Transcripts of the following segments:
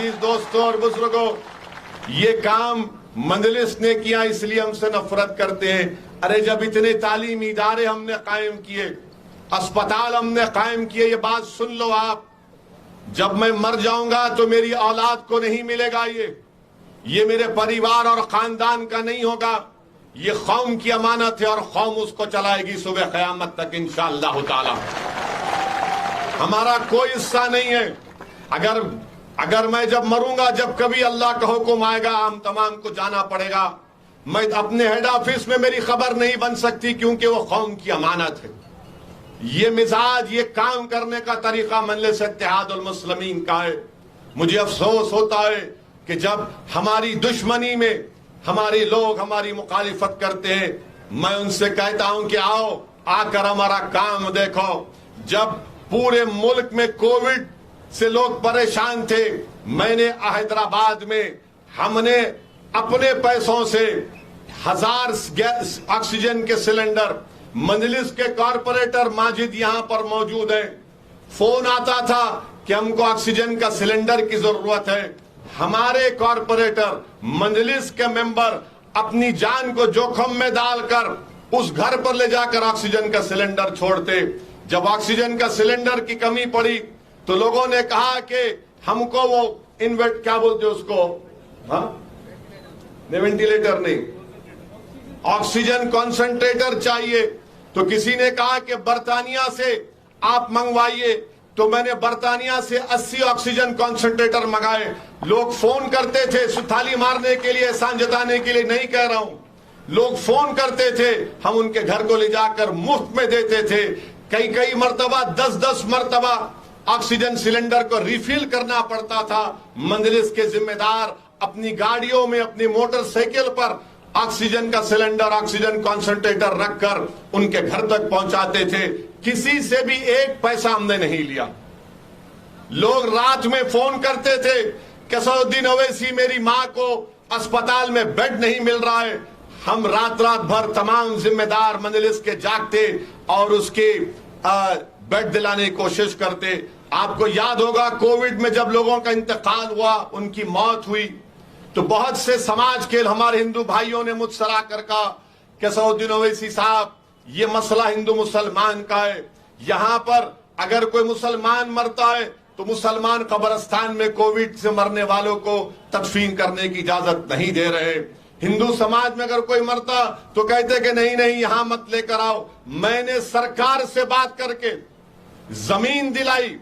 عزیز دوستوں اور بزرگوں، یہ کام مجلس نے کیا اس لیے ہم سے نفرت کرتے ہیں. ارے جب اتنے تعلیمی ادارے ہم نے قائم کیے، اسپتال ہم نے قائم کیے، یہ بات سن لو آپ، جب میں مر جاؤں گا تو میری اولاد کو نہیں ملے گا، یہ میرے پریوار اور خاندان کا نہیں ہوگا، یہ قوم کی امانت ہے اور قوم اس کو چلائے گی صبح قیامت تک انشاءاللہ تعالی. ہمارا کوئی حصہ نہیں ہے. اگر میں جب مروں گا، جب کبھی اللہ کا حکم آئے گا، ہم تمام کو جانا پڑے گا. میں اپنے ہیڈ آفس میں میری خبر نہیں بن سکتی کیونکہ وہ قوم کی امانت ہے. یہ مزاج، یہ کام کرنے کا طریقہ مجلس اتحاد المسلمین کا ہے. مجھے افسوس ہوتا ہے کہ جب ہماری دشمنی میں ہمارے لوگ ہماری مخالفت کرتے ہیں، میں ان سے کہتا ہوں کہ آؤ آ کر ہمارا کام دیکھو. جب پورے ملک میں کووڈ سے لوگ پریشان تھے، میں نے حیدرآباد میں ہم نے اپنے پیسوں سے 1000 آکسیجن کے سلنڈر، مجلس کے کارپوریٹر ماجد یہاں پر موجود ہیں، فون آتا تھا کہ ہم کو آکسیجن کا سلنڈر کی ضرورت ہے، ہمارے کارپوریٹر مجلس کے ممبر اپنی جان کو جوخم میں ڈال کر اس گھر پر لے جا کر آکسیجن کا سلنڈر چھوڑتے. جب آکسیجن کا سلنڈر کی کمی پڑی تو لوگوں نے کہا کہ ہم کو وہ کیا بولتے اس کو، وینٹیلیٹر نہیں، آکسیجن کنسنٹریٹر چاہیے. تو کسی نے کہا کہ برطانیہ سے آپ منگوائیے، تو میں نے برطانیہ سے 80 آکسیجن کنسنٹریٹر منگائے. لوگ فون کرتے تھے، تھالی مارنے کے لیے، احسان جتانے کے لیے نہیں کہہ رہا ہوں، لوگ فون کرتے تھے، ہم ان کے گھر کو لے جا کر مفت میں دیتے تھے. کئی مرتبہ 10 مرتبہ آکسیجن سلنڈر کو ریفل کرنا پڑتا تھا. مجلس کے ذمہ دار اپنی گاڑیوں میں، اپنی موٹر سائیکل پر آکسیجن کا سلنڈر، آکسیجن کنسنٹریٹر رکھ کر ان کے گھر تک پہنچاتے تھے. کسی سے بھی ایک پیسہ ہم نے نہیں لیا. لوگ رات میں فون کرتے تھے کہ سعودی اویسی میری ماں کو اسپتال میں بیڈ نہیں مل رہا ہے. ہم رات بھر تمام ذمہ دار مجلس کے جاگتے اور اس کے بیڈ دلانے کی کوشش کرتے. آپ کو یاد ہوگا کووڈ میں جب لوگوں کا انتقال ہوا، ان کی موت ہوئی، تو بہت سے سماج کے ہمارے ہندو بھائیوں نے مجھ سے آ کر کہا کہ سعودی اویسی صاحب، یہ مسئلہ ہندو مسلمان کا ہے. یہاں پر اگر کوئی مسلمان مرتا ہے تو مسلمان قبرستان میں کووڈ سے مرنے والوں کو تدفین کرنے کی اجازت نہیں دے رہے. ہندو سماج میں اگر کوئی مرتا تو کہتے کہ نہیں یہاں مت لے کر آؤ. میں نے سرکار سے بات کر کے زمین دلائی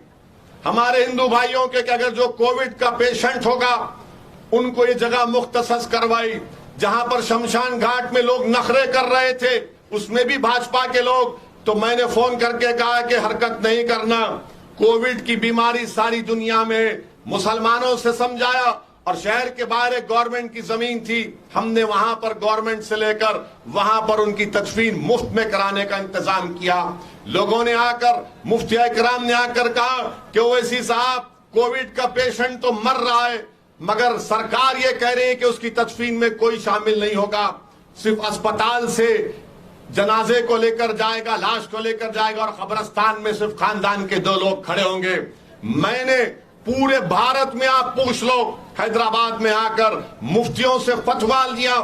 ہمارے ہندو بھائیوں کے کہ اگر جو کووڈ کا پیشنٹ ہوگا ان کو یہ جگہ مختص کروائی. جہاں پر شمشان گھاٹ میں لوگ نخرے کر رہے تھے، اس میں بھی بھاجپا کے لوگ، تو میں نے فون کر کے کہا کہ حرکت نہیں کرنا. کووڈ کی بیماری ساری دنیا میں، مسلمانوں سے سمجھایا. اور شہر کے باہر ایک گورنمنٹ کی زمین تھی، ہم نے وہاں پر گورنمنٹ سے لے کر وہاں پر ان کی تدفین مفت میں کرانے کا انتظام کیا. لوگوں نے آ کر، مفتی اکرام نے آ کر کہا کہ اویسی صاحب کووڈ کا پیشنٹ تو مر رہا ہے مگر سرکار یہ کہہ رہی ہے کہ اس کی تدفین میں کوئی شامل نہیں ہوگا، صرف اسپتال سے جنازے کو لے کر جائے گا، لاش کو لے کر جائے گا، اور قبرستان میں صرف خاندان کے 2 لوگ کھڑے ہوں گے. میں نے پورے بھارت میں آپ پوچھ لو، حیدرآباد میں آ کر مفتیوں سے فتوا لیا،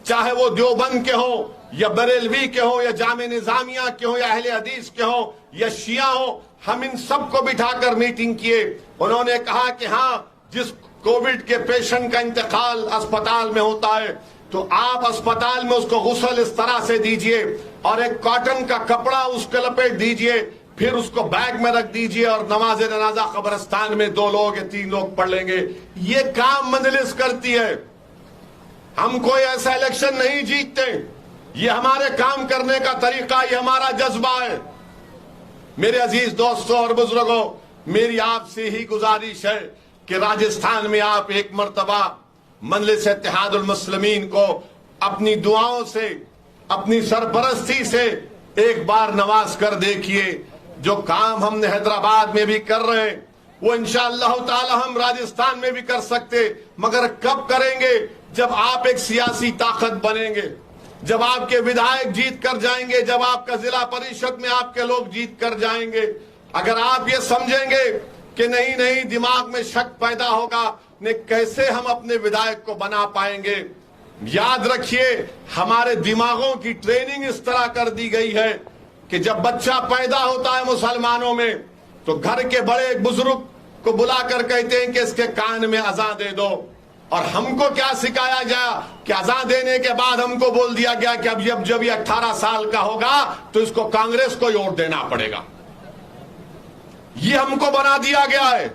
چاہے وہ دیوبند کے ہو یا بریلوی کے ہو یا جامع نظامیہ کے ہو یا اہل حدیث کے ہو یا شیعہ ہو، ہم ان سب کو بٹھا کر میٹنگ کیے. انہوں نے کہا کہ ہاں، جس کووڈ کے پیشنٹ کا انتقال اسپتال میں ہوتا ہے تو آپ اسپتال میں اس کو غسل اس طرح سے دیجئے اور ایک کاٹن کا کپڑا اس کے لپیٹ دیجئے، پھر اس کو بیگ میں رکھ دیجئے اور نماز جنازہ قبرستان میں 2 لوگ یا 3 لوگ پڑھ لیں گے. یہ کام مجلس کرتی ہے. ہم کوئی ایسا الیکشن نہیں جیتتے، یہ ہمارے کام کرنے کا طریقہ، یہ ہمارا جذبہ ہے. میرے عزیز دوستوں اور بزرگوں، میری آپ سے ہی گزارش ہے کہ راجستھان میں آپ ایک مرتبہ مجلس اتحاد المسلمین کو اپنی دعاؤں سے، اپنی سرپرستی سے ایک بار نواز کر دیکھیے. جو کام ہم نے حیدرآباد میں بھی کر رہے ہیں وہ انشاءاللہ تعالی ہم راجستھان میں بھی کر سکتے، مگر کب کریں گے؟ جب آپ ایک سیاسی طاقت بنیں گے، جب آپ کے ودھائک جیت کر جائیں گے، جب آپ کا ضلع پریشد میں آپ کے لوگ جیت کر جائیں گے. اگر آپ یہ سمجھیں گے کہ نہیں دماغ میں شک پیدا ہوگا کیسے ہم اپنے ودھائک کو بنا پائیں گے. یاد رکھیے ہمارے دماغوں کی ٹریننگ اس طرح کر دی گئی ہے کہ جب بچہ پیدا ہوتا ہے مسلمانوں میں تو گھر کے بڑے بزرگ کو بلا کر کہتے ہیں کہ اس کے کان میں اذان دے دو. اور ہم کو کیا سکھایا گیا کہ اذان دینے کے بعد ہم کو بول دیا گیا کہ اب جب یہ 18 سال کا ہوگا تو اس کو کانگریس کو ہی ووٹ دینا پڑے گا. یہ ہم کو بنا دیا گیا ہے,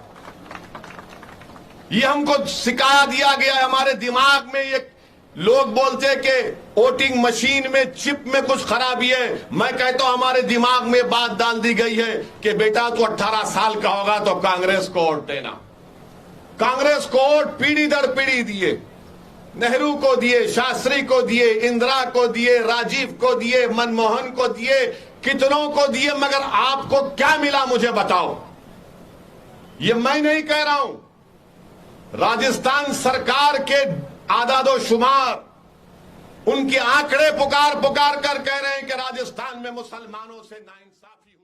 یہ ہم کو سکھایا دیا گیا ہے. ہمارے دماغ میں یہ لوگ بولتے کہ ووٹنگ مشین میں چپ میں کچھ خرابی ہے. میں کہتا ہوں ہمارے دماغ میں بات ڈال دی گئی ہے کہ بیٹا تو 18 سال کا ہوگا تو کانگریس کو ووٹ دینا. کانگریس کو ووٹ پیڑھی در پیڑھی دیے, نہرو کو دیے, شاستری کو دیے, اندرا کو دیے, راجیو کو دیے, منموہن کو دیے, کتنوں کو دیے, مگر آپ کو کیا ملا مجھے بتاؤ. یہ میں نہیں کہہ رہا ہوں, راجستھان سرکار کے اعداد و شمار ان کے آنکڑے پکار کر کہہ رہے ہیں کہ راجستھان میں مسلمانوں سے ناانصافی